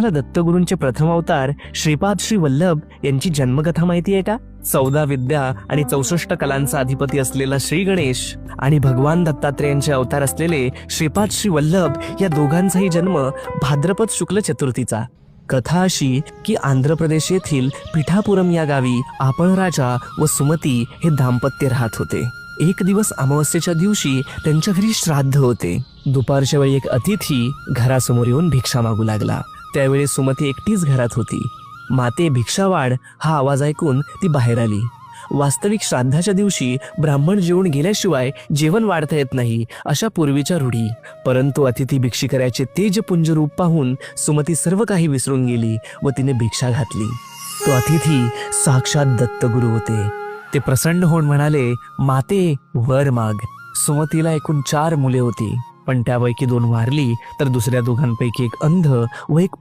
तुम्हाला दत्तगुरूंचे प्रथम अवतार श्रीपाद श्री वल्लभ यांची जन्मकथा माहिती आहे का? 14 विद्या आणि 64 कलांचा अधिपती असलेला श्री गणेश आणि भगवान दत्तात्रेयांचे अवतार असलेले श्रीपाद श्री वल्लभ या दोघांचाही जन्म भाद्रपद शुक्ल चतुर्थीचा. कथा अशी की आंध्र प्रदेश येथील पिठापुरम या गावी आपण राजा व सुमती हे दाम्पत्य राहत होते. एक दिवस अमावस्येच्या दिवशी त्यांच्या घरी श्राद्ध होते. दुपारच्या वेळी एक अतिथी घरासमोर येऊन भिक्षा मागू लागला. त्यावेळी सुमती एकटीच घरात होती. माते भिक्षा वाढ हा आवाज ऐकून ती बाहेर आली. वास्तविक श्राद्धाच्या दिवशी ब्राह्मण जेवून गेल्याशिवाय जेवण वाढता येत नाही अशा पूर्वीच्या रूढी. परंतु अतिथी भिक्षिकराचे तेजपुंज रूप पाहून सुमती सर्व काही विसरून गेली व तिने भिक्षा घातली. तो अतिथी साक्षात दत्तगुरु होते. ते प्रसन्न होऊन म्हणाले, माते वर माग. सुमतीला एकूण 4 मुले होती, पण त्यापैकी 2 वारली तर दुसऱ्या दोघांपैकी एक अंध व एक